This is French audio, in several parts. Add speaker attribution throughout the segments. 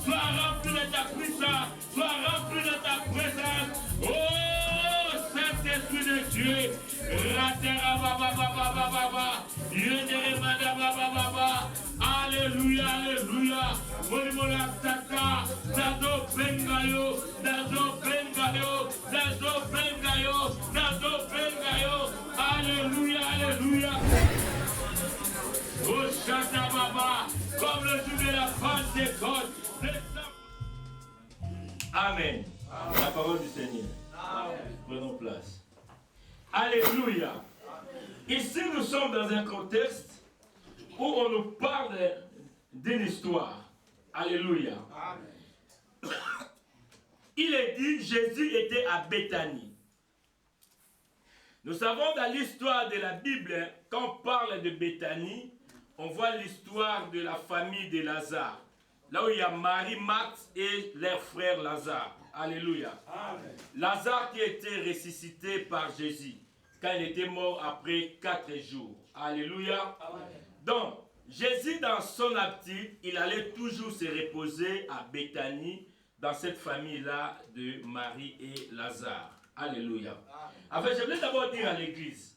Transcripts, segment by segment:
Speaker 1: sois rempli de ta puissance, sois rempli de ta présence. Oh, Saint-Esprit de Dieu, alléluia, alléluia. Molimola Tata, Nazo Bengayo, Nazo Bengayo, Nazo Bengayo, Nazo Bengayo. Alléluia, alléluia. Oh, Chata Baba, comme le jour de la Pentecôte. Amen. La parole du Seigneur. Amen. Prenons place. Alléluia. Ici, nous sommes dans un contexte où on nous parle d'une histoire. Alléluia. Amen. Il est dit, Jésus était à Béthanie. Nous savons dans l'histoire de la Bible, quand on parle de Béthanie, on voit l'histoire de la famille de Lazare. Là où il y a Marie, Marthe et leur frère Lazare. Alléluia. Amen. Lazare qui était ressuscité par Jésus quand il était mort après 4 jours. Alléluia. Amen. Donc, Jésus dans son habitude, il allait toujours se reposer à Béthanie, dans cette famille-là de Marie et Lazare. Alléluia. Enfin, je voulais d'abord dire à l'église.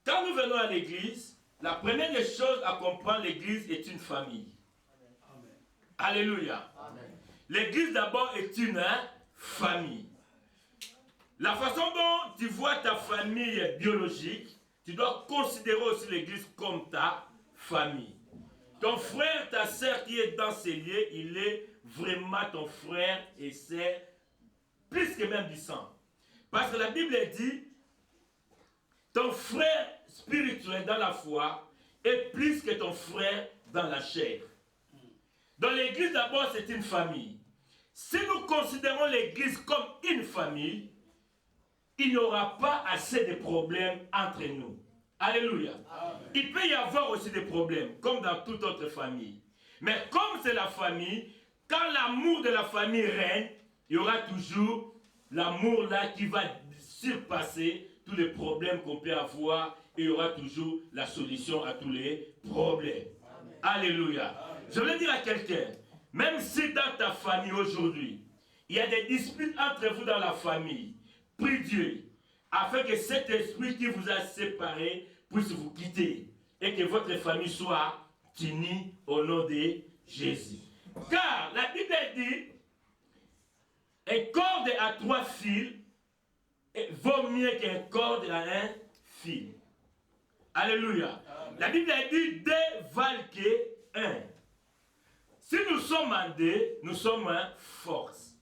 Speaker 1: Quand nous venons à l'église, la première des choses à comprendre, l'église est une famille. Amen. Alléluia. L'église d'abord est une famille. La façon dont tu vois ta famille biologique, tu dois considérer aussi l'église comme ta famille. Ton frère, ta sœur qui est dans ces lieux, il est vraiment ton frère et c'est plus que même du sang. Parce que la Bible dit, ton frère spirituel dans la foi est plus que ton frère dans la chair. Dans l'église d'abord c'est une famille. Si nous considérons l'église comme une famille, il n'y aura pas assez de problèmes entre nous. Alléluia. Amen. Il peut y avoir aussi des problèmes, comme dans toute autre famille. Mais comme c'est la famille, quand l'amour de la famille règne, il y aura toujours l'amour là qui va surpasser tous les problèmes qu'on peut avoir. Et il y aura toujours la solution à tous les problèmes. Amen. Alléluia. Amen. Je veux dire à quelqu'un, même si dans ta famille aujourd'hui, il y a des disputes entre vous dans la famille, prie Dieu, afin que cet esprit qui vous a séparés puisse vous quitter et que votre famille soit unie au nom de Jésus. Car la Bible dit, une corde à 3 fils vaut mieux qu'une corde à 1 fil. Alléluia. Amen. La Bible dit 2 valent que 1. Si nous sommes en 2, nous sommes en force.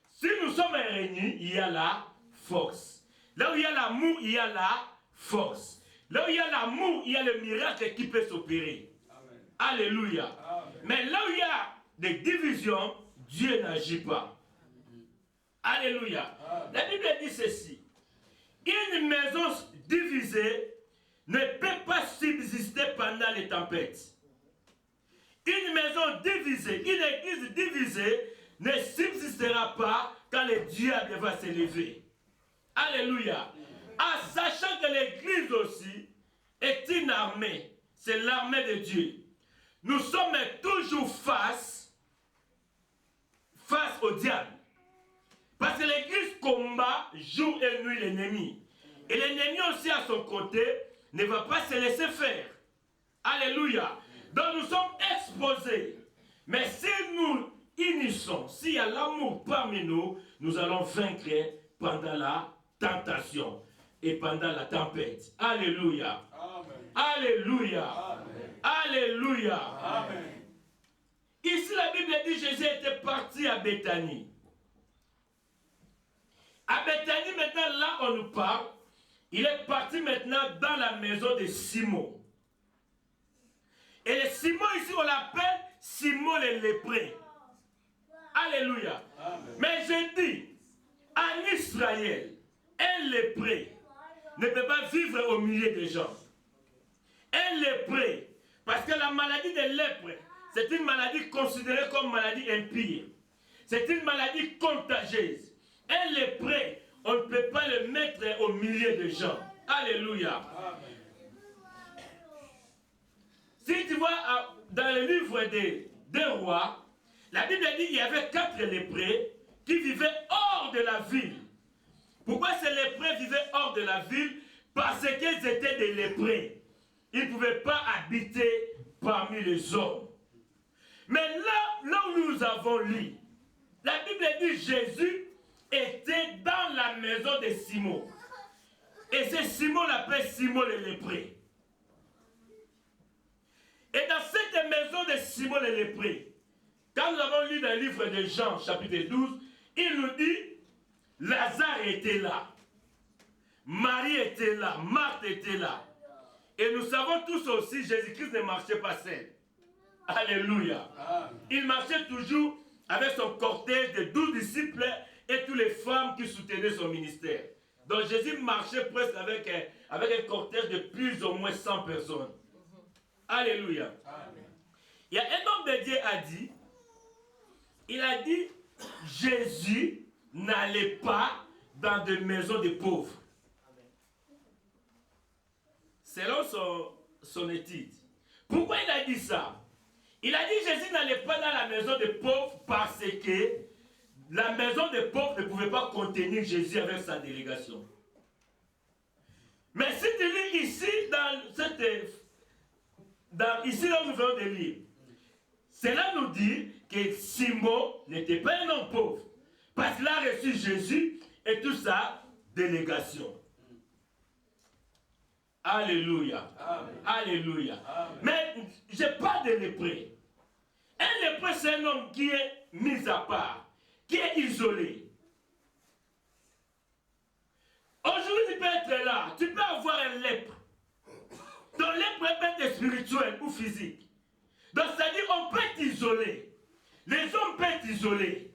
Speaker 1: Si nous sommes réunis, il y a la force. Là où il y a l'amour, il y a la force. Là où il y a l'amour, il y a le miracle qui peut s'opérer. Alléluia. Amen. Mais là où il y a des divisions, Dieu n'agit pas. Alléluia. Amen. La Bible dit ceci. Une maison divisée ne peut pas subsister pendant les tempêtes. Une maison divisée, une église divisée ne subsistera pas quand le diable va se lever. Alléluia. En sachant que l'église aussi est une armée. C'est l'armée de Dieu. Nous sommes toujours face au diable. Parce que l'église combat jour et nuit l'ennemi. Et l'ennemi aussi à son côté ne va pas se laisser faire. Alléluia. Donc nous sommes exposés. Mais si nous unissons, s'il y a l'amour parmi nous, nous allons vaincre pendant la tentation et pendant la tempête. Alléluia. Amen. Alléluia. Amen. Alléluia. Amen. Ici la Bible dit Jésus était parti à Béthanie. À Béthanie maintenant, là on nous parle, il est parti maintenant dans la maison de Simon. Et le Simon ici on l'appelle Simon le lépreux. Alléluia. Amen. Mais je dis, en Israël, un lépreux ne peut pas vivre au milieu des gens. Un lépreux, parce que la maladie de lèpre, c'est une maladie considérée comme maladie impie. C'est une maladie contagieuse. Un lépreux, on ne peut pas le mettre au milieu des gens. Alléluia. Amen. Si tu vois dans le livre 2 Rois, la Bible dit qu'il y avait 4 lépreux qui vivaient hors de la ville. Pourquoi ces lépreux vivaient hors de la ville? Parce qu'ils étaient des lépreux. Ils ne pouvaient pas habiter parmi les hommes. Mais là où nous avons lu, la Bible dit que Jésus était dans la maison de Simon. Et c'est Simon l'appelle Simon le lépreux. Et dans cette maison de Simon le lépreux, quand nous avons lu dans le livre de Jean, chapitre 12, il nous dit, Lazare était là, Marie était là, Marthe était là. Et nous savons tous aussi, Jésus-Christ ne marchait pas seul. Alléluia. Il marchait toujours avec son cortège de 12 disciples et toutes les femmes qui soutenaient son ministère. Donc Jésus marchait presque avec un cortège de plus ou moins 100 personnes. Alléluia. Amen. Il y a un homme de Dieu a dit, il a dit, Jésus n'allait pas dans des maisons de pauvres. Selon son étude. Pourquoi il a dit ça? Il a dit Jésus n'allait pas dans la maison des pauvres parce que la maison des pauvres ne pouvait pas contenir Jésus avec sa délégation. Mais si tu lis ici, ici là où nous venons de lire, cela nous dit que Simon n'était pas un homme pauvre parce qu'il a reçu Jésus et toute sa délégation. Alléluia. Amen. Alléluia. Amen. Mais je parle de lépreux. Un lépreux, c'est un homme qui est mis à part, qui est isolé. Aujourd'hui, tu peux être là, tu peux avoir un lèpre. Ton lèpre peut être spirituel ou physique. Donc, c'est-à-dire on peut être isolé. Les hommes peuvent être isolés.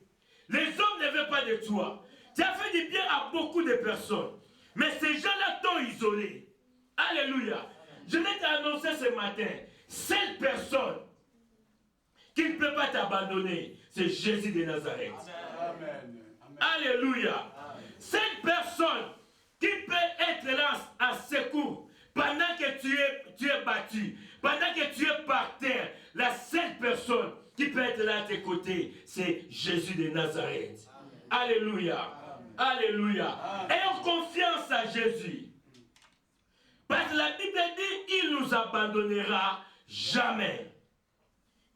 Speaker 1: Les hommes ne veulent pas de toi. Tu as fait du bien à beaucoup de personnes. Mais ces gens-là t'ont isolé. Alléluia. Je vais t'annoncer ce matin, cette personne qui ne peut pas t'abandonner, c'est Jésus de Nazareth. Amen. Alléluia. Cette personne qui peut être là à secours pendant que tu es battu, pendant que tu es par terre, la seule personne qui peut être là à tes côtés, c'est Jésus de Nazareth. Amen. Alléluia. Amen. Alléluia. Ayons confiance à Jésus. Parce que la Bible dit, il ne nous abandonnera jamais.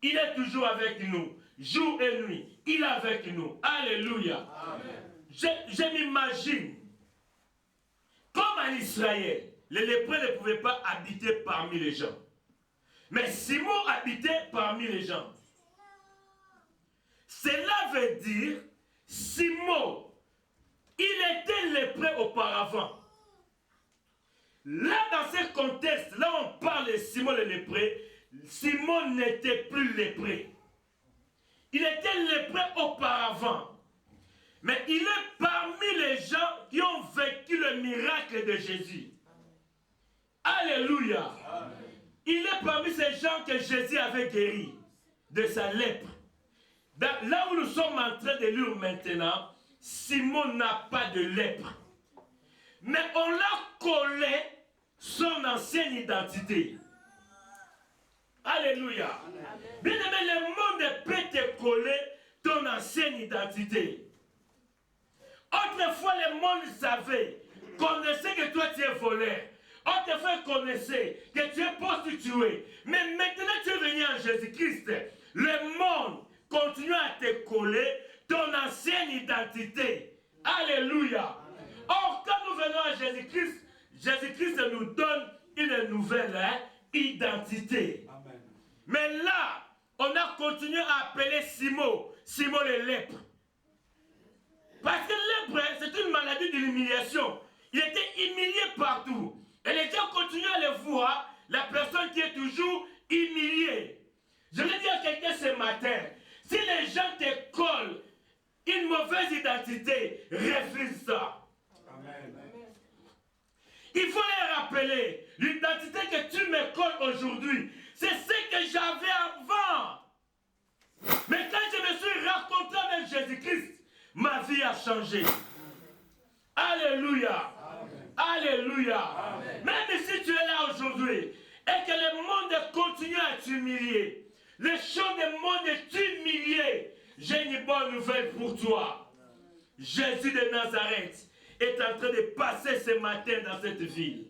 Speaker 1: Il est toujours avec nous, jour et nuit. Il est avec nous. Alléluia. Amen. Je m'imagine, comme en Israël, les lépreux ne pouvaient pas habiter parmi les gens. Mais Simon habitait parmi les gens. Cela veut dire, Simon, il était lépreux auparavant. Là, dans ce contexte, là on parle de Simon le lépreux, Simon n'était plus lépreux. Il était lépreux auparavant. Mais il est parmi les gens qui ont vécu le miracle de Jésus. Alléluia. Amen. Il est parmi ces gens que Jésus avait guéri de sa lèpre. Là où nous sommes en train de lire maintenant, Simon n'a pas de lèpre. Mais on l'a collé son ancienne identité. Alléluia. Bien aimé, le monde peut te coller ton ancienne identité. Autrefois, le monde savait, connaissait que toi tu es voleur. Autrefois, connaissait que tu es prostitué. Mais maintenant, tu es venu en Jésus-Christ. Le monde continue à te coller ton ancienne identité. Alléluia. Or, quand nous venons à Jésus-Christ, Jésus-Christ nous donne une nouvelle identité. Amen. Mais là, on a continué à appeler Simon le lèpre. Parce que le lèpre, c'est une maladie de l'humiliation. Il était humilié partout. Et les gens continuent à le voir, la personne qui est toujours humiliée. Je vais dire à quelqu'un ce matin, si les gens te collent une mauvaise identité, refuse ça. Amen. Il faut les rappeler, l'identité que tu me colles aujourd'hui, c'est ce que j'avais avant. Mais quand je me suis rencontré avec Jésus-Christ, ma vie a changé. Alléluia. Amen. Alléluia. Amen. Même si tu es là aujourd'hui et que le monde continue à t'humilier, Les choses du monde est humilié. J'ai une bonne nouvelle pour toi. Jésus de Nazareth est en train de passer ce matin dans cette ville.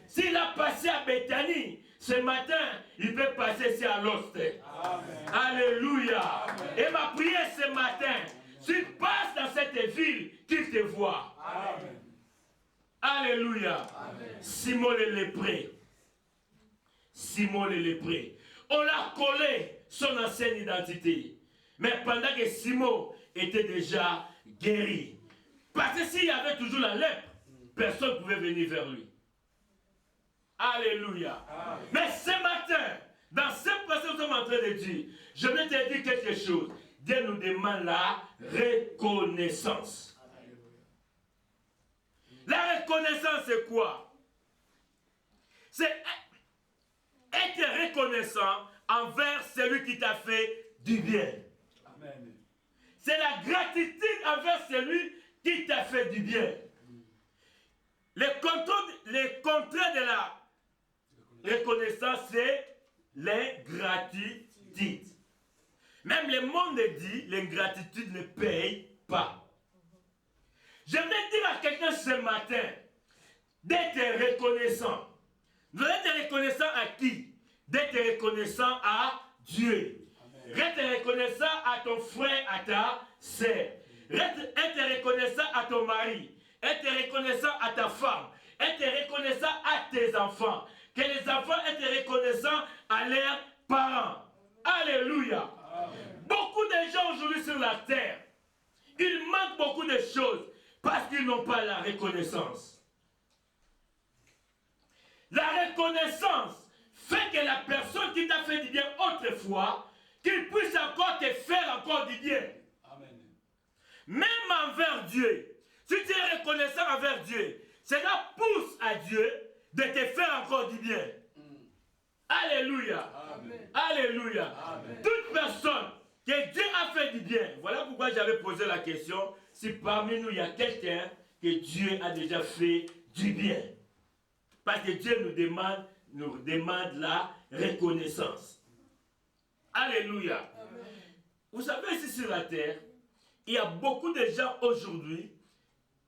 Speaker 1: S'il a passé à Bethanie, ce matin, il peut passer ici à l'Ost. Alléluia. Amen. Et ma prière ce matin, s'il passe dans cette ville, qu'il te voit. Amen. Alléluia. Amen. Simon le lépré. Simon le lépré. On l'a collé son ancienne identité. Mais pendant que Simon était déjà guéri. Parce que s'il y avait toujours la lèpre, personne ne pouvait venir vers lui. Alléluia. Amen. Mais ce matin, dans ce passage que nous sommes en train de dire, je vais te dire quelque chose. Dieu nous demande la reconnaissance. La reconnaissance, c'est quoi? C'est être reconnaissant envers celui qui t'a fait du bien. C'est la gratitude envers celui qui t'a fait du bien. Les contraires de la reconnaissance, c'est l'ingratitude. Même le monde dit, l'ingratitude ne paye pas. J'aimerais dire à quelqu'un ce matin d'être reconnaissant. Vous allez être reconnaissant à qui? D'être reconnaissant à Dieu. Être reconnaissant à ton frère, à ta sœur. Être reconnaissant à ton mari. Être reconnaissant à ta femme. Être reconnaissant à tes enfants. Que les enfants être reconnaissants à leurs parents. Alléluia. Amen. Beaucoup de gens aujourd'hui sur la terre, ils manquent beaucoup de choses parce qu'ils n'ont pas la reconnaissance. La reconnaissance fait que la personne qui t'a fait du bien autrefois, qu'il puisse encore te faire encore du bien. Amen. Même envers Dieu. Si tu es reconnaissant envers Dieu, cela pousse à Dieu de te faire encore du bien. Alléluia. Amen. Alléluia. Amen. Toute personne que Dieu a fait du bien. Voilà pourquoi j'avais posé la question. Si parmi nous il y a quelqu'un que Dieu a déjà fait du bien. Parce que Dieu nous demande la reconnaissance. Alléluia. Amen. Vous savez, ici sur la terre, il y a beaucoup de gens aujourd'hui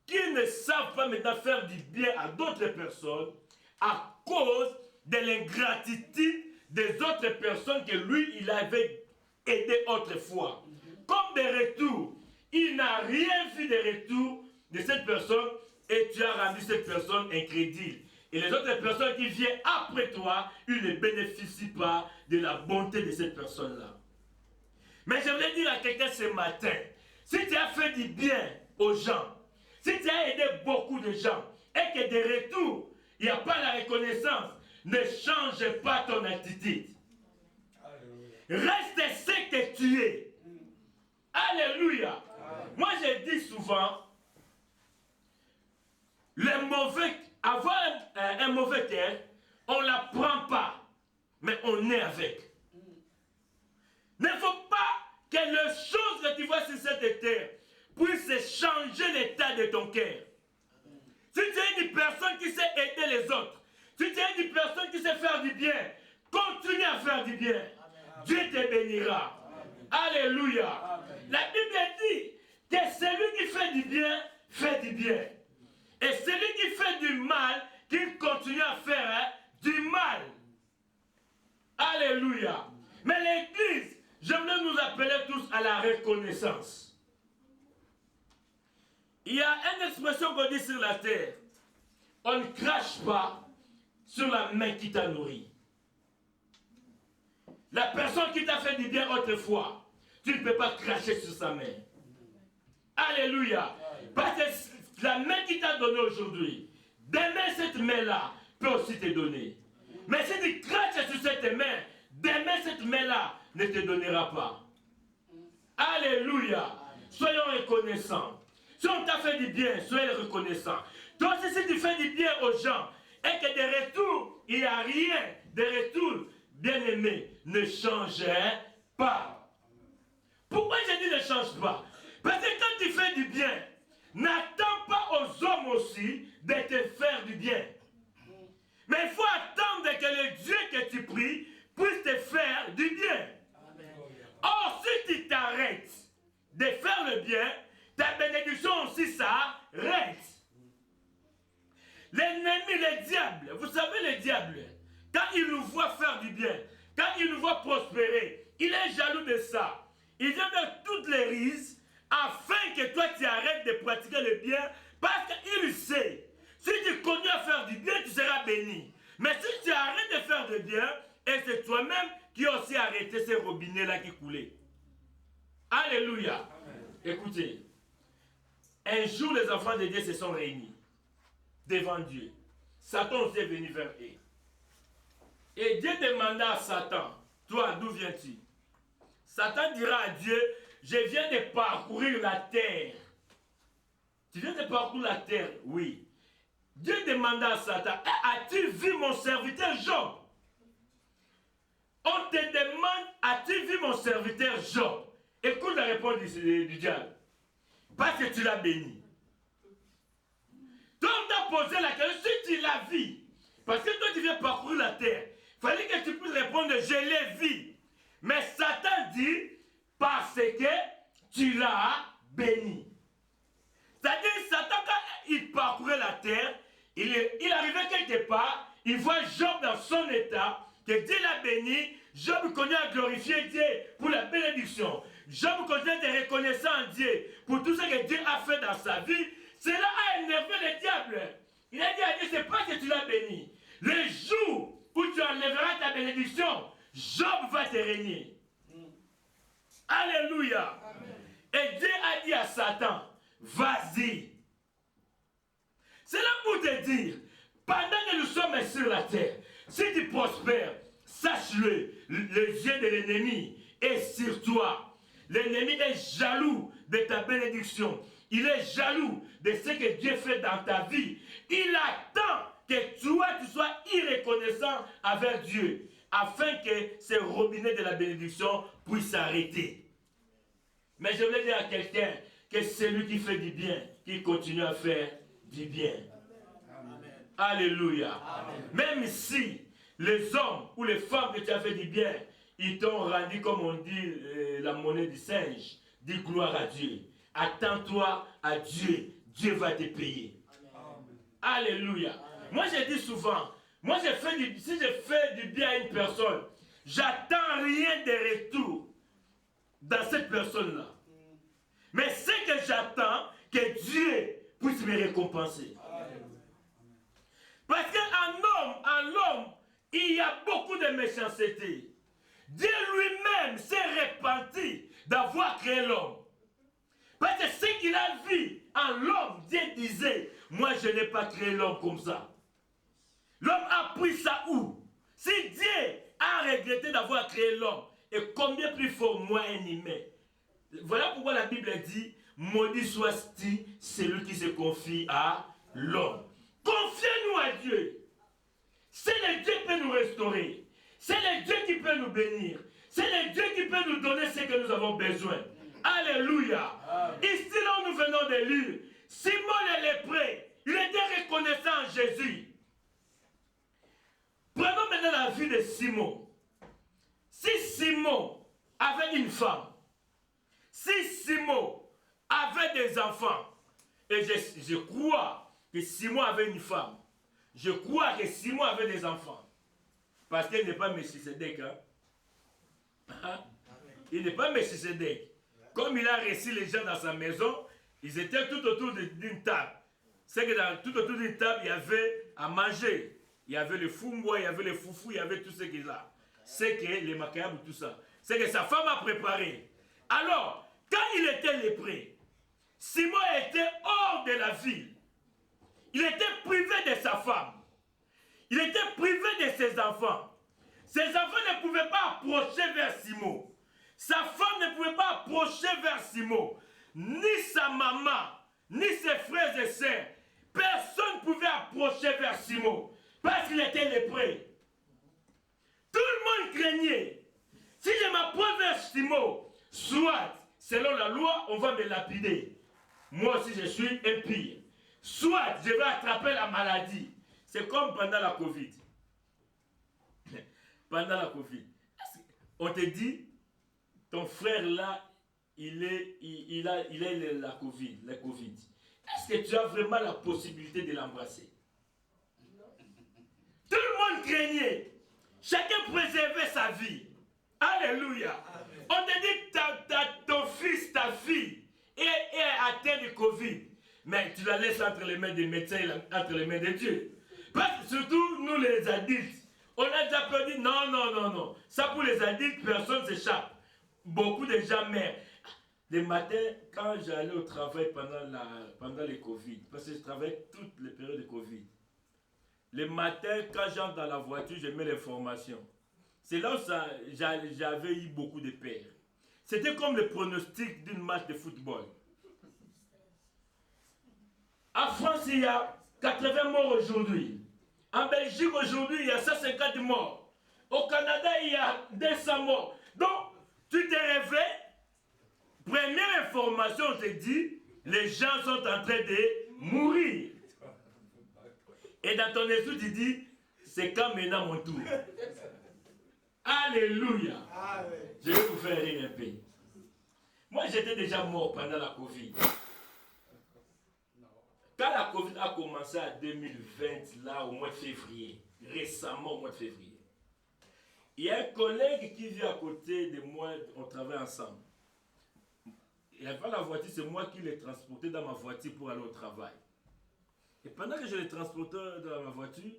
Speaker 1: qui ne savent pas maintenant faire du bien à d'autres personnes à cause de l'ingratitude des autres personnes que lui, il avait aidé autrefois. Comme des retours, il n'a rien vu de retour de cette personne et tu as rendu cette personne incrédule. Et les autres personnes qui viennent après toi, ils ne bénéficient pas de la bonté de cette personne-là. Mais je voulais dire à quelqu'un ce matin, si tu as fait du bien aux gens, si tu as aidé beaucoup de gens, et que de retour, il n'y a pas la reconnaissance, ne change pas ton attitude. Reste ce que tu es. Alléluia. Moi je dis souvent, avoir un mauvais cœur, on ne l'apprend pas, mais on est avec. Il ne faut pas que les choses que tu vois sur cette terre puissent changer l'état de ton cœur. Si tu es une personne qui sait aider les autres, si tu es une personne qui sait faire du bien, continue à faire du bien. Amen. Dieu te bénira. Amen. Alléluia. Amen. La Bible dit que celui qui fait du bien, fait du bien. Et celui qui fait du mal, qu'il continue à faire du mal. Alléluia. Mais l'Église, j'aimerais nous appeler tous à la reconnaissance. Il y a une expression qu'on dit sur la terre. On ne crache pas sur la main qui t'a nourri. La personne qui t'a fait du bien autrefois, tu ne peux pas cracher sur sa main. Alléluia. Parce que la main qui t'a donné aujourd'hui, demain cette main-là peut aussi te donner. Mais si tu craches sur cette main, demain cette main-là ne te donnera pas. Alléluia. Soyons reconnaissants. Si on t'a fait du bien, soyez reconnaissants. Toi aussi, si tu fais du bien aux gens, et que de retour, il n'y a rien de retour, bien-aimé, ne change pas. Pourquoi je dis ne change pas? Parce que quand tu fais du bien, n'attends pas aux hommes aussi de te faire du bien. Mais il faut attendre que le Dieu que tu pries puisse te faire du bien. faire le bien, ta bénédiction aussi s'arrête. L'ennemi, le diable, vous savez le diable, quand il nous voit faire du bien, quand il nous voit prospérer, il est jaloux de ça. Il vient faire toutes les rises afin que toi tu arrêtes de pratiquer le bien parce qu'il sait, si tu continues à faire du bien, tu seras béni. Mais si tu arrêtes de faire du bien, et c'est toi-même qui as aussi arrêté ces robinets-là qui coulaient. Alléluia. Amen. Écoutez, un jour les enfants de Dieu se sont réunis devant Dieu. Satan aussi est venu vers eux. Et Dieu demanda à Satan, toi d'où viens-tu? Satan dira à Dieu, je viens de parcourir la terre. Tu viens de parcourir la terre? Oui. Dieu demanda à Satan, as-tu vu mon serviteur Job? On te demande, as-tu vu mon serviteur Job? Écoute la réponse du diable. Parce que tu l'as béni. Toi, on t'a posé la question, si tu l'as vu, parce que toi tu viens parcourir la terre, il fallait que tu puisses répondre, je l'ai vu. Mais Satan dit, parce que tu l'as béni. C'est-à-dire, Satan, quand il parcourait la terre, il arrivait quelque part, il voit Job dans son état, que Dieu l'a béni, Job continue à glorifier Dieu pour la bénédiction. Job continue d'être reconnaissant à Dieu pour tout ce que Dieu a fait dans sa vie. Cela a énervé le diable. Il a dit à Dieu, c'est pas que tu l'as béni. Le jour où tu enlèveras ta bénédiction, Job va te régner. Alléluia. Amen. Et Dieu a dit à Satan, vas-y. C'est là pour te dire, pendant que nous sommes sur la terre, si tu prospères, sache-le, les yeux de l'ennemi est sur toi. L'ennemi est jaloux de ta bénédiction. Il est jaloux de ce que Dieu fait dans ta vie. Il attend que toi, tu sois irreconnaissant avec Dieu, afin que ces robinets de la bénédiction puissent s'arrêter. Mais je voulais dire à quelqu'un que c'est lui qui fait du bien, qui continue à faire du bien. Amen. Alléluia. Amen. Même si les hommes ou les femmes que tu as fait du bien, ils t'ont rendu, comme on dit, la monnaie du singe, dis gloire à Dieu. Attends-toi à Dieu, Dieu va te payer. Amen. Alléluia. Amen. Moi je dis souvent, moi si je fais du bien à une personne, j'attends rien de retour dans cette personne-là. Mais c'est que j'attends que Dieu puisse me récompenser. Parce qu'en l'homme, il y a beaucoup de méchanceté. Dieu lui-même s'est repenti d'avoir créé l'homme. Parce que ce qu'il a vu en l'homme, Dieu disait, moi je n'ai pas créé l'homme comme ça. L'homme a pris ça où? Si Dieu a regretté d'avoir créé l'homme, et combien plus fort moi un humain? Voilà pourquoi la Bible dit, maudit soit-il celui qui se confie à l'homme. Confiez-nous à Dieu. C'est le Dieu qui peut nous restaurer. C'est le Dieu qui peut nous bénir. C'est le Dieu qui peut nous donner ce que nous avons besoin. Alléluia. Amen. Ici, là où nous venons de lire, Simon le lépreux, il était reconnaissant en Jésus. Prenons maintenant la vie de Simon. Si Simon avait une femme, si Simon avait des enfants, et je crois que Simon avait une femme, je crois que Simon avait des enfants, parce qu'il n'est pas Melchisédek. Hein? Il n'est pas Melchisédek. Comme il a reçu les gens dans sa maison, ils étaient tout autour d'une table. C'est que tout autour d'une table, il y avait à manger. Il y avait le foumoua, il y avait le foufou, il y avait tout ce qu'il a. C'est que les macabres, tout ça. C'est que sa femme a préparé. Alors, quand il était lépreux, Simon était hors de la ville. Il était privé de sa femme. Il était privé de ses enfants. Ses enfants ne pouvaient pas approcher vers Simon. Sa femme ne pouvait pas approcher vers Simon. Ni sa maman, ni ses frères et sœurs. Personne ne pouvait approcher vers Simon. Parce qu'il était lépreux. Tout le monde craignait. Si je m'approche vers Simon, soit, selon la loi, on va me lapider. Moi aussi, je suis impie. Soit, je vais attraper la maladie. C'est comme pendant la Covid. Pendant la Covid. On te dit, ton frère là, il a la COVID. Est-ce que tu as vraiment la possibilité de l'embrasser? Tout le monde craignait. Chacun préservait sa vie. Alléluia. Amen. On te dit que ton fils, ta fille est atteint de Covid. Mais tu la laisses entre les mains des médecins et entre les mains de Dieu. Parce que surtout nous les adultes, on a déjà peur dit non. Ça pour les adultes, personne ne s'échappe. Beaucoup de gens meurent. Le matin, quand j'allais au travail pendant les Covid, parce que je travaillais toutes les périodes de Covid, le matin, quand j'entre dans la voiture, je mets l'information. C'est là où j'avais eu beaucoup de peur. C'était comme le pronostic d'une match de football. En France, il y a 80 morts aujourd'hui. En Belgique, aujourd'hui, il y a 150 morts. Au Canada, il y a 200 morts. Donc, tu te réveilles, première information, on te dit, les gens sont en train de mourir. Et dans ton esprit, tu dis, c'est quand maintenant mon tour. Alléluia. Je vais vous faire rire un peu. Moi, j'étais déjà mort pendant la Covid. Quand la Covid a commencé en 2020, là, au mois de février, récemment au mois de février, il y a un collègue qui vit à côté de moi, on travaille ensemble. Il avait la voiture, c'est moi qui l'ai transporté dans ma voiture pour aller au travail. Et pendant que je l'ai transporté dans ma voiture,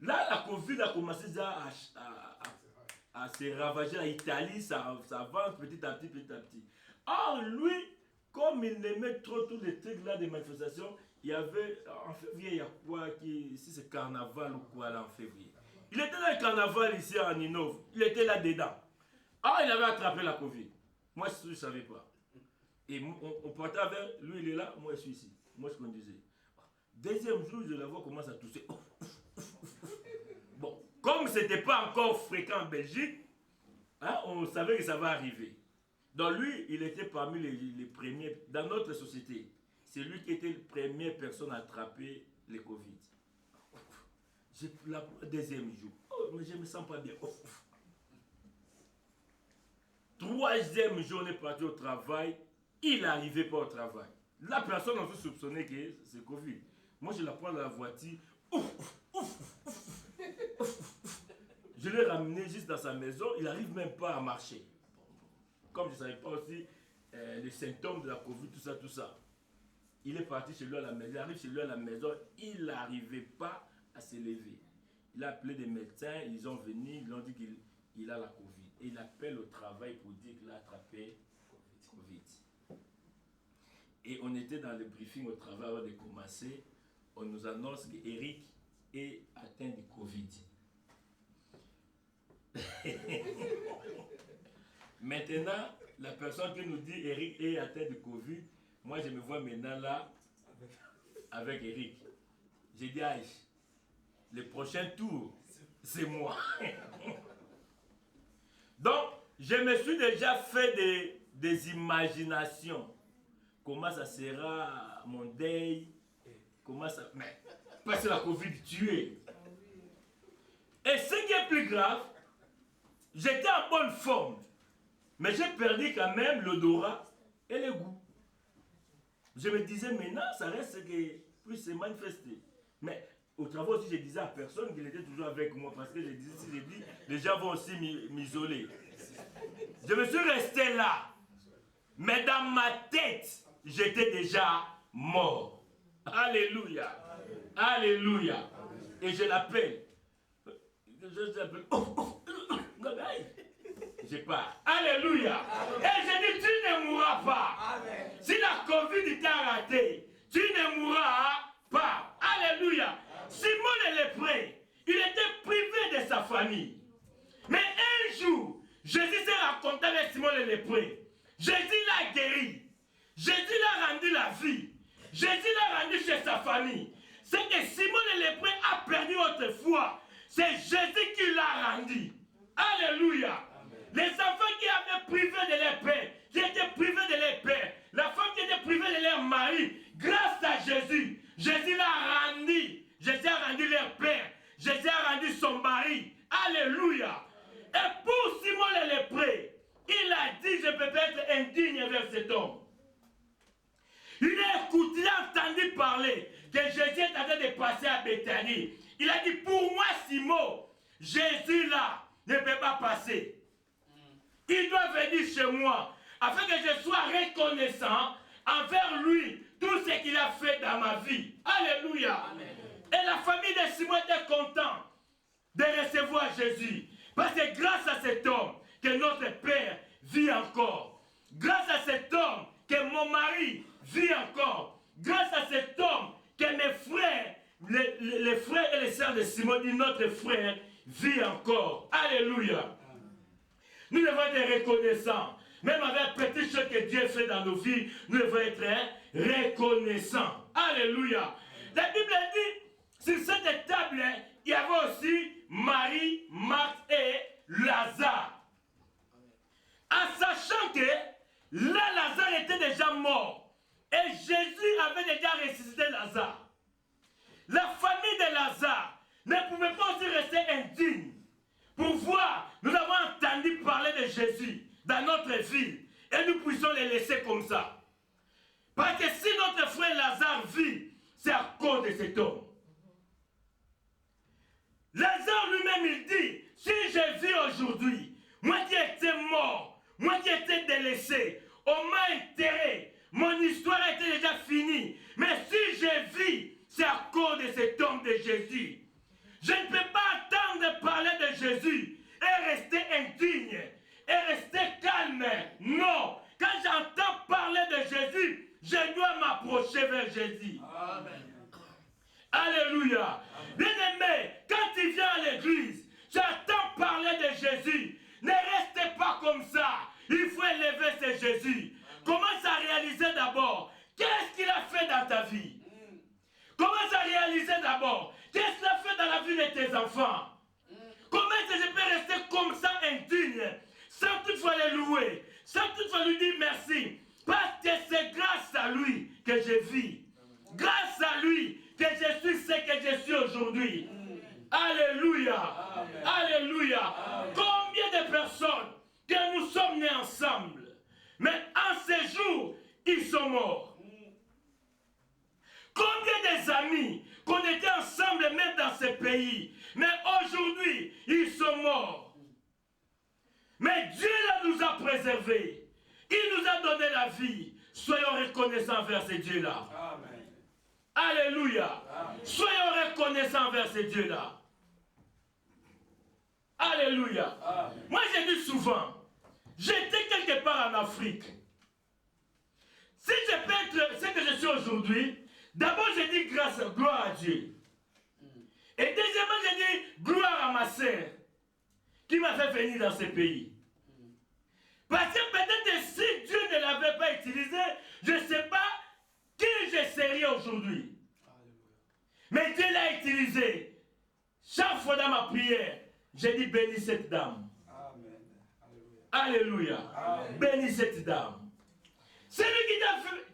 Speaker 1: là, la Covid a commencé déjà à se ravager en Italie, ça avance petit à petit. Or, lui, comme il aimait trop tous les trucs là des manifestations, il y avait, en février, il y a quoi, si c'est carnaval ou quoi là en février. Il était dans le carnaval ici en Innove, il était là dedans. Ah, il avait attrapé la Covid. Moi, je ne savais pas. Et on partait avec, lui il est là, moi je suis ici. Moi je conduisais. Deuxième jour, je la vois commencer à tousser. Bon, comme ce n'était pas encore fréquent en Belgique, hein, on savait que ça va arriver. Donc lui, il était parmi les premiers, dans notre société, c'est lui qui était la première personne à attraper le Covid. Le deuxième jour, mais je ne me sens pas bien. Troisième jour, on est parti au travail, il n'arrivait pas au travail. La personne a soupçonné que c'est Covid. Moi, je la prends dans la voiture. Je l'ai ramené juste dans sa maison, il n'arrive même pas à marcher. Comme je ne savais pas aussi les symptômes de la Covid, tout ça. Il est parti chez lui à la maison, il arrive chez lui à la maison, il n'arrivait pas à se lever. Il a appelé des médecins, ils ont venu, ils lui ont dit qu'il a la Covid. Et il appelle au travail pour dire qu'il a attrapé Covid. Et on était dans le briefing au travail avant de commencer, on nous annonce qu'Éric est atteint de Covid. Maintenant, la personne qui nous dit Éric est atteint de Covid, moi je me vois maintenant là avec Éric. J'ai dit Aïe, le prochain tour, c'est moi. Donc, je me suis déjà fait des imaginations. Comment ça sera mon deuil, comment ça... Mais, parce que la Covid tuée. Et ce qui est plus grave, j'étais en bonne forme. Mais j'ai perdu quand même l'odorat et le goût. Je me disais, maintenant, ça reste que puisse se manifester. Mais au travail aussi, je disais à personne qu'il était toujours avec moi. Parce que je disais, si je dis, les gens vont aussi m'isoler. Je me suis resté là. Mais dans ma tête, j'étais déjà mort. Alléluia. Alléluia. Et je l'appelle. Je l'appelle. Je pars. Alléluia. Amen. Et je dis, tu ne mourras pas. Amen. Si la Covid t'a raté, tu ne mourras pas. Alléluia. Amen. Simon le lépreux, il était privé de sa famille. Mais un jour, Jésus s'est raconté avec Simon le lépreux. Jésus l'a guéri. Jésus l'a rendu la vie. Jésus l'a rendu chez sa famille. C'est que Simon le lépreux a perdu autrefois. C'est Jésus qui l'a rendu. Alléluia. Les enfants qui avaient privé de leur père, qui étaient privés de leur père, la femme qui était privée de leur mari, grâce à Jésus, Jésus l'a rendu. Jésus a rendu leur père. Jésus a rendu son mari. Alléluia. Et pour Simon le lépreux, il a dit, je peux être indigne vers cet homme. Il a écouté, il a entendu parler que Jésus est en train de passer à Béthanie. Il a dit, pour moi, Simon, Jésus là ne peut pas passer. Il doit venir chez moi, afin que je sois reconnaissant envers lui, tout ce qu'il a fait dans ma vie. Alléluia. Amen. Et la famille de Simon était contente de recevoir Jésus. Parce que grâce à cet homme, que notre Père vit encore. Grâce à cet homme, que mon mari vit encore. Grâce à cet homme, que mes frères, les frères et les sœurs de Simon, dit notre frère vit encore. Alléluia. Nous devons être reconnaissants. Même avec les petites choses que Dieu fait dans nos vies, nous devons être reconnaissants. Alléluia. La Bible dit, sur cette table, il y avait aussi Marie, Marthe et Lazare. En sachant que là, Lazare était déjà mort. Et Jésus avait déjà ressuscité Lazare. La famille de Lazare ne pouvait pas aussi rester indigne. Pour voir, nous avons entendu parler de Jésus dans notre ville. Et nous puissions les laisser comme ça. Parce que si notre frère Lazare vit, c'est à cause de cet homme. Lazare lui-même, il dit, si je vis aujourd'hui, moi qui étais mort, moi qui étais délaissé, on m'a enterré, mon histoire était déjà finie. Mais si je vis, c'est à cause de cet homme de Jésus. Je ne peux pas attendre de parler de Jésus et rester indigne, et rester calme. Non, quand j'entends parler de Jésus, je dois m'approcher vers Jésus. Amen. Alléluia. Bien-aimé, quand tu viens à l'église, tu attends parler de Jésus. Ne restez pas comme ça. Il faut élever ce Jésus. Commence à réaliser d'abord qu'est-ce qu'il a fait dans ta vie. Commence à réaliser d'abord qu'est-ce qu'il a fait dans la vie de tes enfants. Comment est-ce que je peux rester comme ça indigne, sans toutefois le louer, sans toutefois lui dire merci. Parce que c'est grâce à lui que je vis. Grâce à lui que je suis ce que je suis aujourd'hui. Alléluia. Amen. Alléluia. Amen. Combien de personnes que nous sommes nés ensemble, mais en ces jours, ils sont morts. Combien des amis qu'on était ensemble même dans ce pays, mais aujourd'hui, ils sont morts. Mais Dieu là nous a préservés. Il nous a donné la vie. Soyons reconnaissants vers ce Dieu-là. Amen. Alléluia. Amen. Soyons reconnaissants vers ce Dieu-là. Alléluia. Amen. Moi, j'ai dit souvent, j'étais quelque part en Afrique. Si je peux être ce que je suis aujourd'hui, d'abord, j'ai dit gloire à Dieu. Et deuxièmement, j'ai dit gloire à ma sœur qui m'a fait venir dans ce pays. Parce que peut-être si Dieu ne l'avait pas utilisé, je ne sais pas qui je serais aujourd'hui. Mais Dieu l'a utilisé. Chaque fois dans ma prière, j'ai dit bénis cette dame. Amen. Alléluia. Amen. Bénis cette dame. C'est lui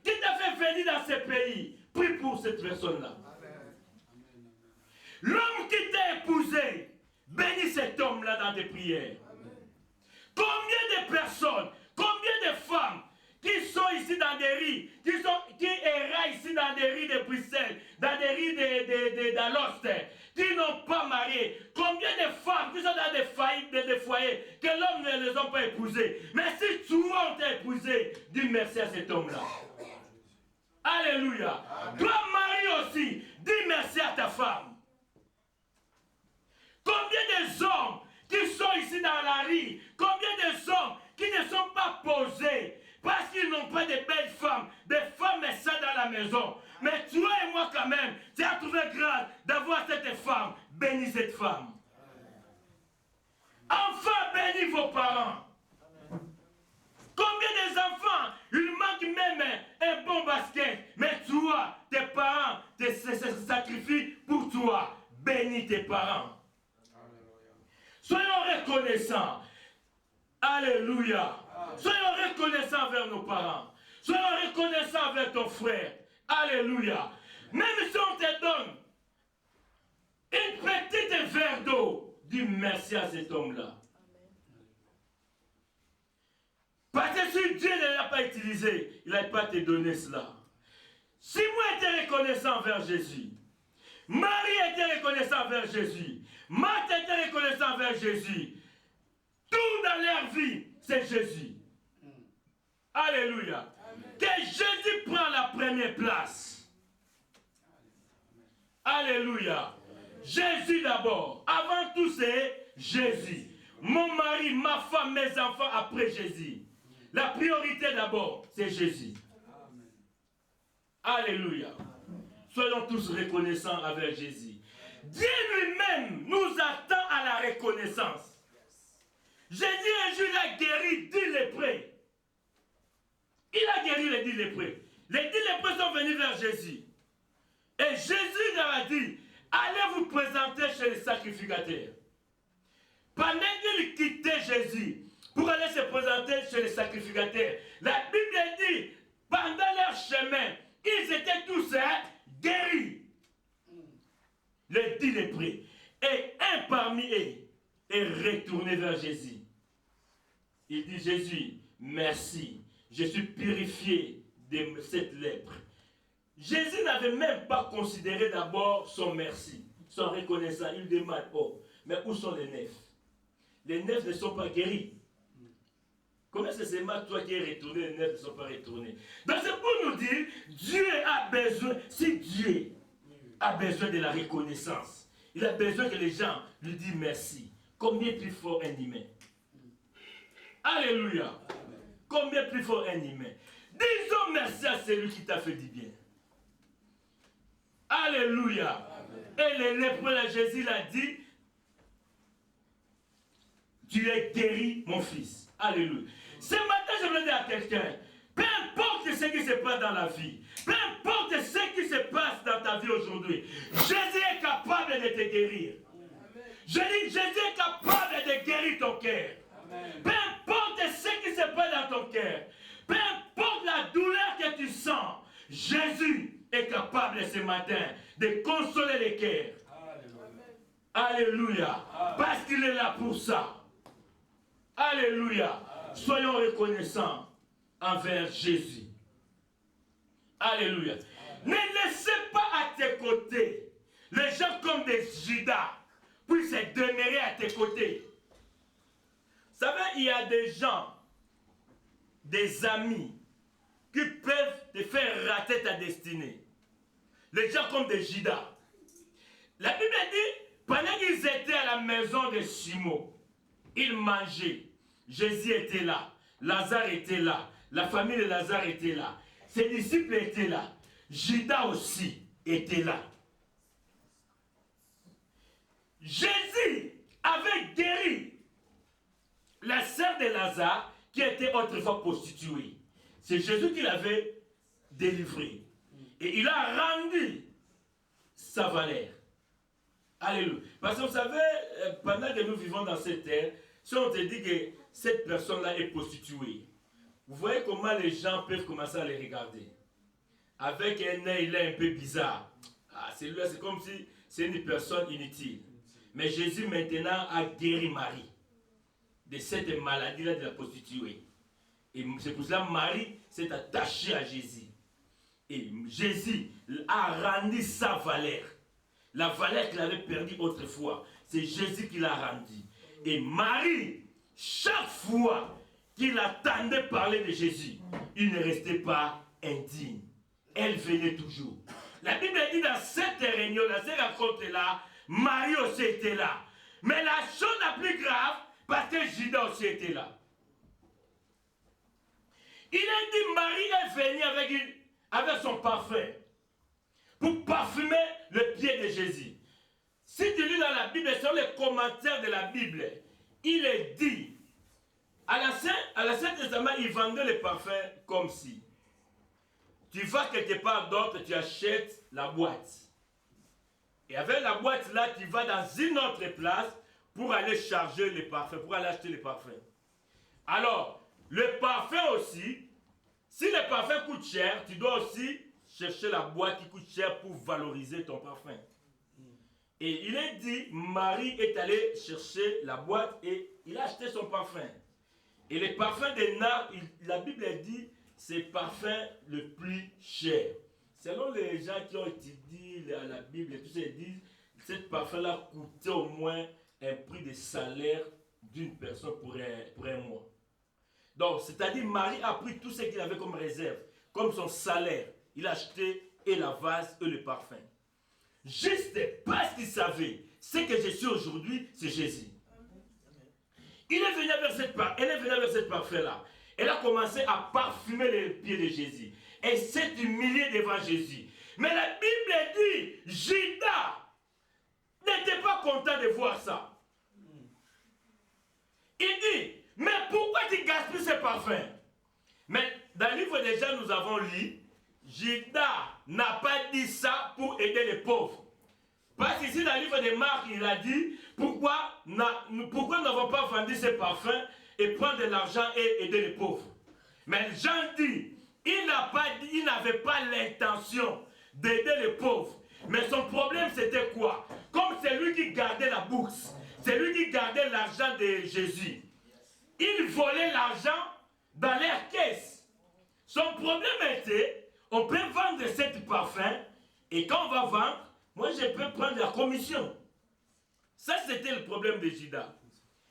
Speaker 1: qui t'a fait venir dans ce pays. Prie pour cette personne-là. L'homme qui t'a épousé, bénis cet homme-là dans tes prières. Amen. Combien de personnes, combien de femmes qui sont ici dans des rues, qui errent ici dans des rues de Bruxelles, dans des rues d'Alost, qui n'ont pas marié. Combien de femmes qui sont dans des foyers, que l'homme ne les a pas épousées. Mais si toi on t'a épousé, dis merci à cet homme-là. Alléluia. Amen. Toi, mari aussi, dis merci à ta femme. Combien de hommes qui sont ici dans la rue, combien de hommes qui ne sont pas posés parce qu'ils n'ont pas de belles femmes, des femmes ça dans la maison. Mais toi et moi quand même, tu as trouvé grâce d'avoir cette femme. Bénis cette femme. Enfin, bénis vos parents. Combien des enfants, ils manquent même un bon basket. Mais toi, tes parents se sacrifient pour toi. Bénis tes parents. Soyons reconnaissants. Alléluia. Soyons reconnaissants envers nos parents. Soyons reconnaissants envers ton frère. Alléluia. Même si on te donne une petite verre d'eau, dis merci à cet homme-là. Parce que si Dieu ne pas utilisé, il n'allait pas te donner cela. Simon était reconnaissant envers Jésus. Marie était reconnaissant envers Jésus. Marthe était reconnaissant envers Jésus. Tout dans leur vie, c'est Jésus. Alléluia. Que Jésus prend la première place. Alléluia. Jésus d'abord. Avant tout, c'est Jésus. Mon mari, ma femme, mes enfants, après Jésus. La priorité d'abord, c'est Jésus. Alléluia. Soyons tous reconnaissants avec Jésus. Dieu lui-même nous attend à la reconnaissance. Jésus un jour il a guéri 10 lépreux. Il a guéri les 10 lépreux. Les 10 lépreux sont venus vers Jésus. Et Jésus leur a dit, allez vous présenter chez les sacrificateurs. Pendant qu'ils quittaient Jésus pour aller se présenter chez les sacrificateurs, la Bible dit, pendant leur chemin, ils étaient tous guéris. Les 10 lépreux. Et un parmi eux est retourné vers Jésus. Il dit, Jésus, merci, je suis purifié de cette lèpre. Jésus n'avait même pas considéré d'abord son merci, son reconnaissance. Il demande, oh, mais où sont les 9? Les 9 ne sont pas guéris. Comment c'est seulement toi qui es retourné, les 9 ne sont pas retournés? Donc c'est pour nous dire, Dieu a besoin, si Dieu a besoin de la reconnaissance, il a besoin que les gens lui disent merci. Combien plus fort un humain? Alléluia. Combien plus fort un humain? Disons merci à celui qui t'a fait du bien. Alléluia. Amen. Et les lépreux, Jésus l'a dit, tu es guéri, mon fils. Alléluia. Ce matin, je veux dire à quelqu'un, peu importe ce qui se passe dans la vie, peu importe ce qui se passe dans ta vie aujourd'hui, Jésus est capable de te guérir. Je dis, Jésus est capable de guérir ton cœur. Peu importe ce qui se passe dans ton cœur, peu importe la douleur que tu sens, Jésus est capable ce matin de consoler les cœurs. Alléluia. Parce qu'il est là pour ça. Alléluia. Soyons reconnaissants envers Jésus. Alléluia. Ne laissez pas à tes côtés les gens comme des Judas puissent demeurer à tes côtés. Vous savez, il y a des gens, des amis, qui peuvent te faire rater ta destinée. Les gens comme des Judas. La Bible dit, pendant qu'ils étaient à la maison de Simon, ils mangeaient. Jésus était là. Lazare était là. La famille de Lazare était là. Ses disciples étaient là. Judas aussi était là. Jésus avait guéri la sœur de Lazare qui était autrefois prostituée. C'est Jésus qui l'avait délivré. Et il a rendu sa valeur. Alléluia. Parce que vous savez, pendant que nous vivons dans cette terre, si on te dit que cette personne-là est prostituée, vous voyez comment les gens peuvent commencer à les regarder. Avec un œil là un peu bizarre. Ah, celui-là, c'est comme si c'est une personne inutile. Mais Jésus maintenant a guéri Marie de cette maladie-là de la prostituée. Et c'est pour cela que Marie s'est attachée à Jésus. Et Jésus a rendu sa valeur. La valeur qu'il avait perdue autrefois, c'est Jésus qui l'a rendue. Et Marie, chaque fois qu'il attendait parler de Jésus, il ne restait pas indigne. Elle venait toujours. La Bible dit dans cette réunion, dans cette rencontre-là, Marie aussi était là. Mais la chose la plus grave, parce que Judas aussi était là. Il a dit, Marie est venue avec son parfum pour parfumer le pied de Jésus. Si tu lis dans la Bible, sur les commentaires de la Bible, il est dit, à la Saint-Testament, ils vendaient les parfums comme si. Tu vas quelque part d'autre, tu achètes la boîte. Et avec la boîte là, tu vas dans une autre place pour aller charger les parfums, pour aller acheter les parfums. Alors, le parfum aussi, si le parfum coûte cher, tu dois aussi chercher la boîte qui coûte cher pour valoriser ton parfum. Et il est dit, Marie est allée chercher la boîte et il a acheté son parfum. Et le parfum des nard, la Bible dit c'est le parfum le plus cher. Selon les gens qui ont étudié la Bible, et tout ça, ils disent que ce parfum-là coûtait au moins un prix de salaire d'une personne pour un mois. Donc, c'est-à-dire, Marie a pris tout ce qu'il avait comme réserve, comme son salaire. Il a acheté et la vase et le parfum. Juste parce qu'il savait ce que je suis aujourd'hui, c'est Jésus. Elle est venue vers cette parfum-là. Elle a commencé à parfumer les pieds de Jésus. Et s'est humiliée devant Jésus. Mais la Bible dit, Judas n'était pas content de voir ça. Il dit, mais pourquoi tu gaspilles ce parfum? Mais dans le livre des gens, nous avons lu, Judas n'a pas dit ça pour aider les pauvres. Parce qu'ici, dans le livre de Marc, il a dit, pourquoi nous n'avons pas vendu ce parfum et prendre de l'argent et aider les pauvres. Mais Jean dit, il n'avait pas l'intention d'aider les pauvres. Mais son problème, c'était quoi? Comme c'est lui qui gardait la bourse, c'est lui qui gardait l'argent de Jésus. Il volait l'argent dans leur caisse. Son problème était, on peut vendre cet parfum, et quand on va vendre, moi je peux prendre la commission. Ça, c'était le problème de Judas.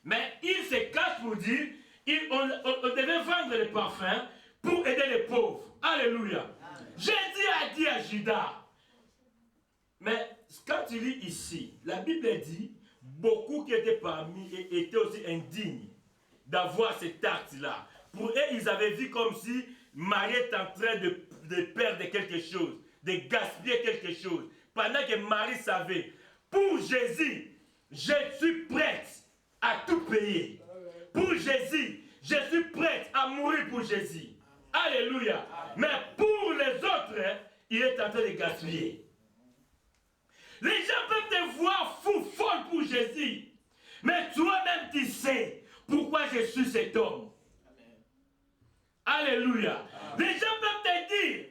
Speaker 1: Mais il se cache pour dire, on devait vendre le parfum pour aider les pauvres. Alléluia. Jésus a dit à Judas, mais quand tu lis ici, la Bible dit, beaucoup qui étaient parmi eux étaient aussi indignes d'avoir cet acte-là. Pour eux, ils avaient vu comme si Marie était en train de perdre quelque chose, de gaspiller quelque chose. Pendant que Marie savait, pour Jésus, je suis prête à tout payer. Pour Jésus, je suis prête à mourir pour Jésus. Alléluia. Mais pour les autres, il est en train de gaspiller. Les gens peuvent te voir fou, folle pour Jésus. Mais toi-même, tu sais pourquoi je suis cet homme. Alléluia. Les gens peuvent te dire,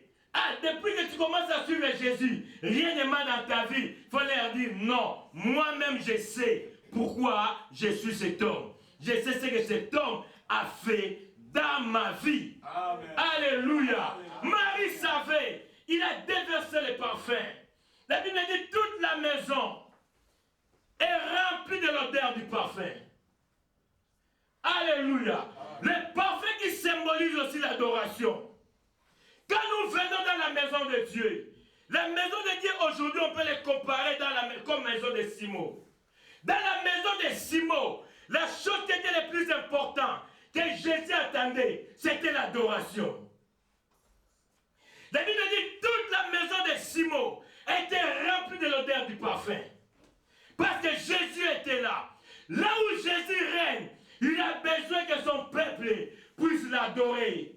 Speaker 1: depuis que tu commences à suivre Jésus, rien n'est mal dans ta vie. Il faut leur dire, non, moi-même je sais pourquoi je suis cet homme. Je sais ce que cet homme a fait dans ma vie. Amen. Alléluia. Amen. Marie savait, il a déversé le parfum. La Bible dit, toute la maison est remplie de l'odeur du parfum. Alléluia. Le parfum qui symbolise aussi l'adoration. Quand nous venons dans la maison de Dieu, la maison de Dieu aujourd'hui, on peut les comparer comme maison de Simon. Dans la maison de Simon, la chose qui était la plus importante que Jésus attendait, c'était l'adoration. La Bible dit toute la maison de Simon était remplie de l'odeur du parfum. Parce que Jésus était là. Là où Jésus règne, il a besoin que son peuple puisse l'adorer.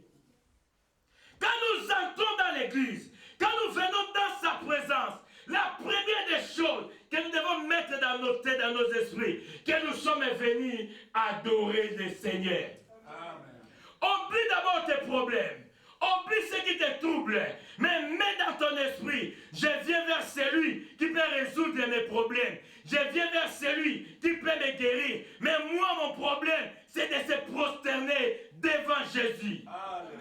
Speaker 1: Quand nous entrons dans l'église, quand nous venons dans sa présence, la première des choses que nous devons mettre dans nos têtes, dans nos esprits, que nous sommes venus adorer le Seigneur. Amen. Oublie d'abord tes problèmes. Oublie ce qui te trouble. Mais mets dans ton esprit, je viens vers celui qui peut résoudre mes problèmes. Je viens vers celui qui peut me guérir. Mais moi, mon problème, c'est de se prosterner devant Jésus. Amen.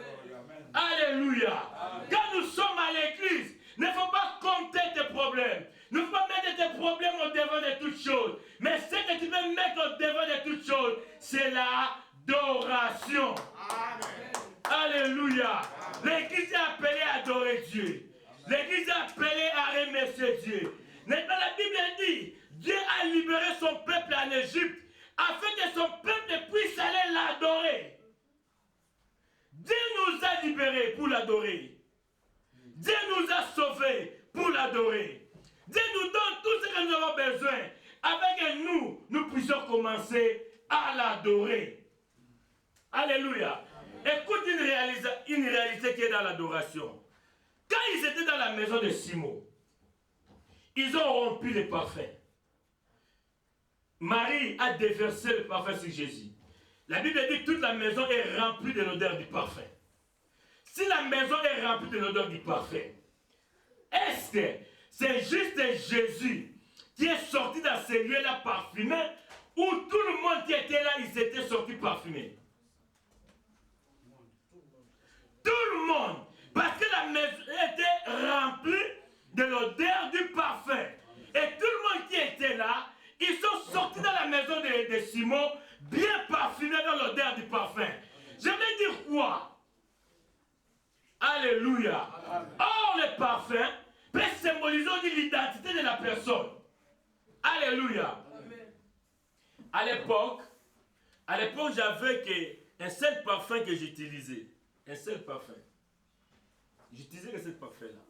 Speaker 1: Alléluia. Amen. Quand nous sommes à l'église, il ne faut pas compter tes problèmes. Il ne faut pas mettre tes problèmes au devant de toutes choses. Mais ce que tu veux mettre au devant de toutes choses, c'est l'adoration. Amen. Alléluia. L'église est appelée à adorer Dieu. L'église est appelée à remercier Dieu. Maintenant, la Bible dit, Dieu a libéré son peuple en Égypte afin que son peuple puisse aller l'adorer. Dieu nous a libérés pour l'adorer. Dieu nous a sauvés pour l'adorer. Dieu nous donne tout ce que nous avons besoin afin que nous puissions commencer à l'adorer. Alléluia. Écoute une réalité qui est dans l'adoration. Quand ils étaient dans la maison de Simon, ils ont rompu le parfum. Marie a déversé le parfum sur Jésus. La Bible dit que toute la maison est remplie de l'odeur du parfum. Si la maison est remplie de l'odeur du parfum, est-ce que c'est juste Jésus qui est sorti dans ces lieux-là parfumés ou tout le monde qui était là, ils étaient sortis parfumés? Tout le monde. Parce que la maison était remplie de l'odeur du parfum. Et tout le monde qui était là, ils sont sortis dans la maison de Simon, bien parfumés dans l'odeur du parfum. Je vais dire quoi? Alléluia. Or, le parfum peut symboliser l'identité de la personne. Alléluia. À l'époque, j'avais un seul parfum que j'utilisais. Un seul parfum. J'utilisais que ce parfum-là.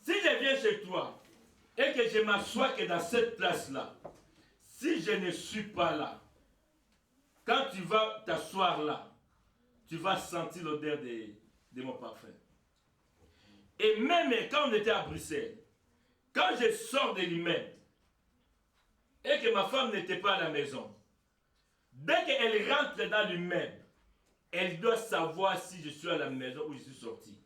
Speaker 1: Si je viens chez toi et que je m'assois que dans cette place-là, si je ne suis pas là, quand tu vas t'asseoir là, tu vas sentir l'odeur de mon parfum. Et même quand on était à Bruxelles, quand je sors de l'immeuble et que ma femme n'était pas à la maison, dès qu'elle rentre dans l'immeuble, elle doit savoir si je suis à la maison ou je suis sorti.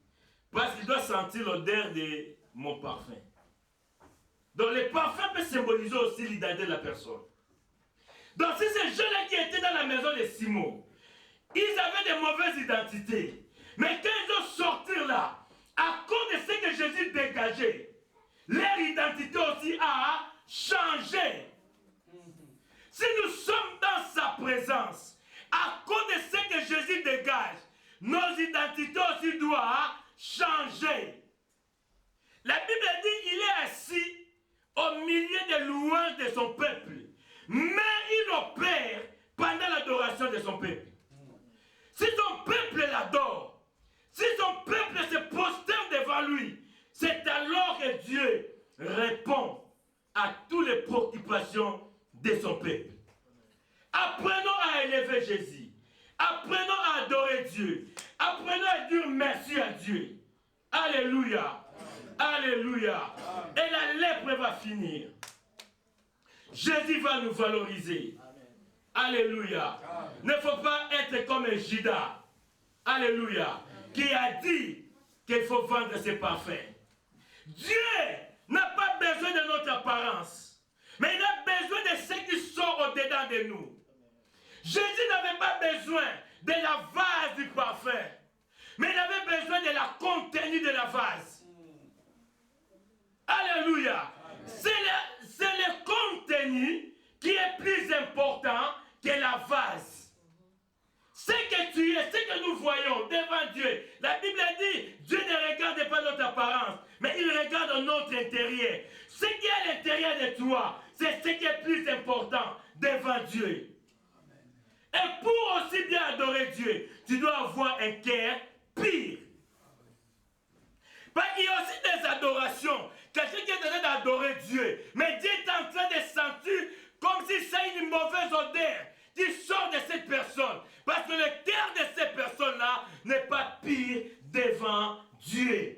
Speaker 1: Parce qu'il doit sentir l'odeur de mon parfum. Donc le parfum peut symboliser aussi l'identité de la personne. Donc si ces gens-là qui étaient dans la maison de Simon, ils avaient de mauvaises identités. Mais quand ils ont sorti là, à cause de ce que Jésus dégageait, leur identité aussi a changé. Si nous sommes dans sa présence, à cause de ce que Jésus dégage, nos identités aussi doivent changer. La Bible dit qu'il est assis au milieu des louanges de son peuple, mais il opère pendant l'adoration de son peuple. Si son peuple l'adore, si son peuple se prosterne devant lui, c'est alors que Dieu répond à toutes les préoccupations de son peuple. Apprenons à élever Jésus. Apprenons à adorer Dieu. Apprenons à dire merci à Dieu. Alléluia. Alléluia. Et la lèpre va finir. Jésus va nous valoriser. Alléluia. Il ne faut pas être comme un Judas. Alléluia. Qui a dit qu'il faut vendre ses parfums. Dieu n'a pas besoin de notre apparence. Mais il a besoin de ce qui sort au-dedans de nous. Jésus n'avait pas besoin de la vase du parfum. Mais il avait besoin de la contenu de la vase. Alléluia. C'est le contenu qui est plus important que la vase. Ce que tu es, ce que nous voyons devant Dieu. La Bible dit, Dieu ne regarde pas notre apparence, mais il regarde notre intérieur. Ce qui est à l'intérieur de toi, c'est ce qui est plus important devant Dieu. Et pour aussi bien adorer Dieu, tu dois avoir un cœur pur. Parce qu'il y a aussi des adorations. Quelqu'un qui est en train d'adorer Dieu, mais Dieu est en train de sentir comme si c'est une mauvaise odeur qui sort de cette personne. Parce que le cœur de cette personne-là n'est pas pur devant Dieu.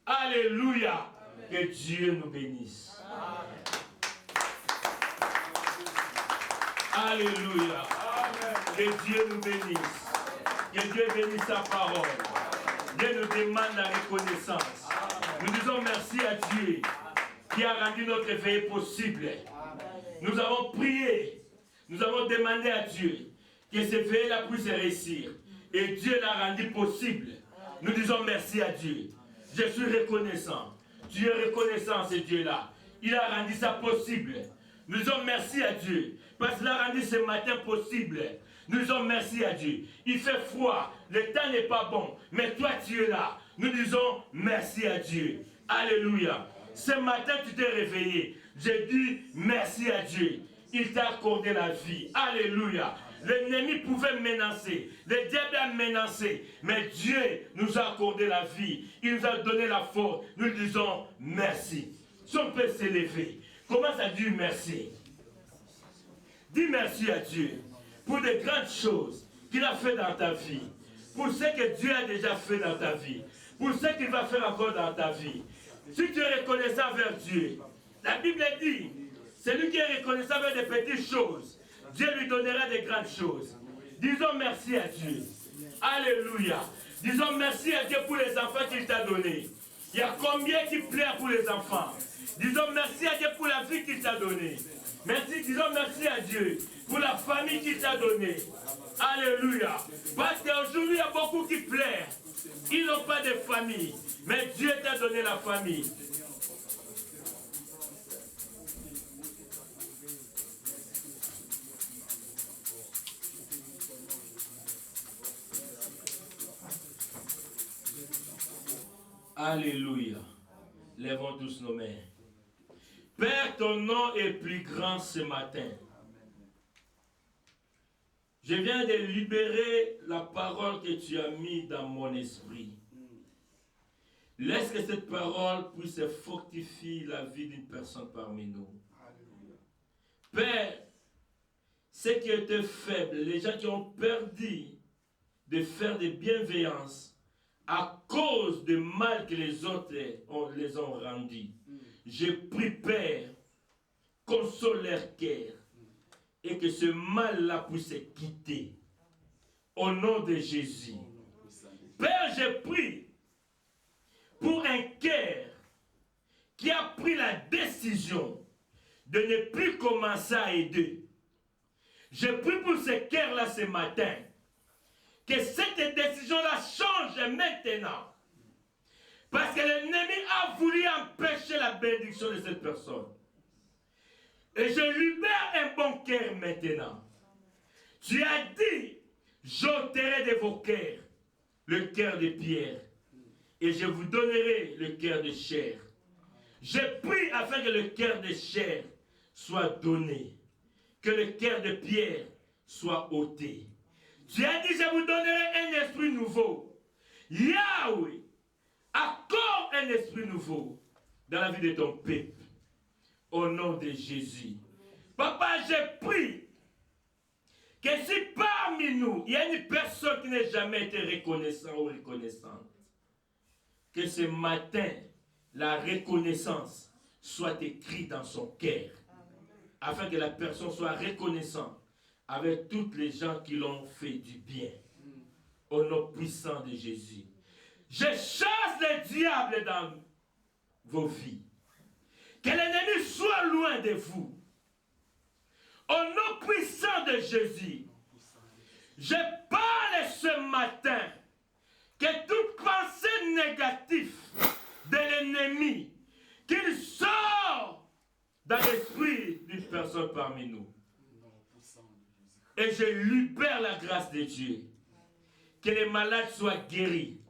Speaker 1: Alléluia. Amen. Que Dieu nous bénisse. Amen. Alléluia. Amen. Que Dieu nous bénisse. Que Dieu bénisse sa parole. Dieu nous demande la reconnaissance. Nous disons merci à Dieu qui a rendu notre veillée possible. Nous avons prié. Nous avons demandé à Dieu que ce veillée-là puisse réussir. Et Dieu l'a rendu possible. Nous disons merci à Dieu. Je suis reconnaissant. Tu es reconnaissant, ce Dieu-là. Il a rendu ça possible. Nous disons merci à Dieu. Parce qu'il a rendu ce matin possible. Nous disons merci à Dieu. Il fait froid. Le temps n'est pas bon. Mais toi, tu es là. Nous disons merci à Dieu. Alléluia. Ce matin, tu t'es réveillé. J'ai dit merci à Dieu. Il t'a accordé la vie. Alléluia. L'ennemi pouvait menacer. Le diable a menacé. Mais Dieu nous a accordé la vie. Il nous a donné la force. Nous disons merci. Si on peut s'élever, commence à dire merci. Dis merci à Dieu pour de grandes choses qu'il a fait dans ta vie. Pour ce que Dieu a déjà fait dans ta vie. Pour ce qu'il va faire encore dans ta vie. Si tu es reconnaissant vers Dieu, la Bible dit, celui qui est reconnaissant vers des petites choses, Dieu lui donnera des grandes choses. Disons merci à Dieu. Alléluia. Disons merci à Dieu pour les enfants qu'il t'a donnés. Il y a combien qui pleurent pour les enfants? Disons merci à Dieu pour la vie qu'il t'a donnée. Merci, disons merci à Dieu pour la famille qu'il t'a donnée. Alléluia. Parce qu'aujourd'hui, il y a beaucoup qui pleurent. Ils n'ont pas de famille, mais Dieu t'a donné la famille. Alléluia. Lèvons tous nos mains. Père, ton nom est plus grand ce matin. Je viens de libérer la parole que tu as mise dans mon esprit. Laisse que cette parole puisse fortifier la vie d'une personne parmi nous. Père, ceux qui étaient faibles, les gens qui ont perdu de faire des bienveillances à cause du mal que les autres les ont rendu. Je prie, Père, console leur cœur et que ce mal-là puisse quitter. Au nom de Jésus. Père, je prie pour un cœur qui a pris la décision de ne plus commencer à aider. Je prie pour ce cœur-là ce matin. Que cette décision-là change maintenant. Parce que l'ennemi a voulu empêcher la bénédiction de cette personne. Et je libère un bon cœur maintenant. Tu as dit, j'ôterai de vos cœurs le cœur de pierre. Et je vous donnerai le cœur de chair. Je prie afin que le cœur de chair soit donné. Que le cœur de pierre soit ôté. Tu as dit, je vous donnerai un esprit nouveau. Yahweh, accorde un esprit nouveau dans la vie de ton peuple. Au nom de Jésus. Papa, je prie que si parmi nous, il y a une personne qui n'a jamais été reconnaissante ou reconnaissante, que ce matin, la reconnaissance soit écrite dans son cœur, afin que la personne soit reconnaissante avec toutes les gens qui l'ont fait du bien. Au nom puissant de Jésus. Je chasse le diable dans vos vies. Que l'ennemi soit loin de vous. Au nom puissant de Jésus. Je parle ce matin que toute pensée négative de l'ennemi, qu'il sort dans l'esprit d'une personne parmi nous. Et je libère la grâce de Dieu. Que les malades soient guéris.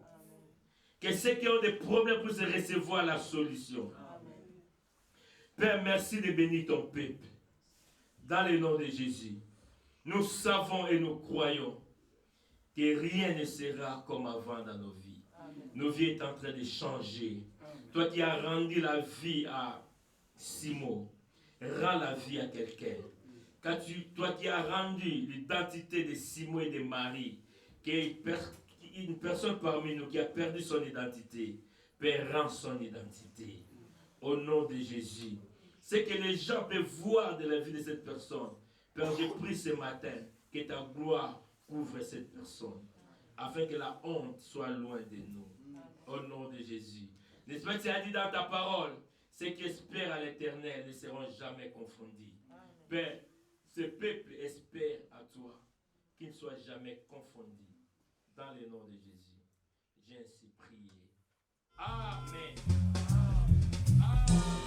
Speaker 1: Que ceux qui ont des problèmes puissent recevoir la solution. Père, merci de bénir ton peuple. Dans le nom de Jésus. Nous savons et nous croyons que rien ne sera comme avant dans nos vies. Nos vies sont en train de changer. Toi qui as rendu la vie à Simon, rends la vie à quelqu'un. Toi qui as rendu l'identité de Simon et de Marie, une personne parmi nous qui a perdu son identité, Père, rends son identité. Au nom de Jésus. C'est que les gens peuvent voir de la vie de cette personne. Père, je prie ce matin que ta gloire couvre cette personne, afin que la honte soit loin de nous. Au nom de Jésus. N'est-ce pas que tu as dit dans ta parole, ceux qui espèrent à l'Éternel ne seront jamais confondus. Père, ce peuple espère à toi, qu'il ne soit jamais confondu. Dans le nom de Jésus, j'ai ainsi prié. Amen. Amen.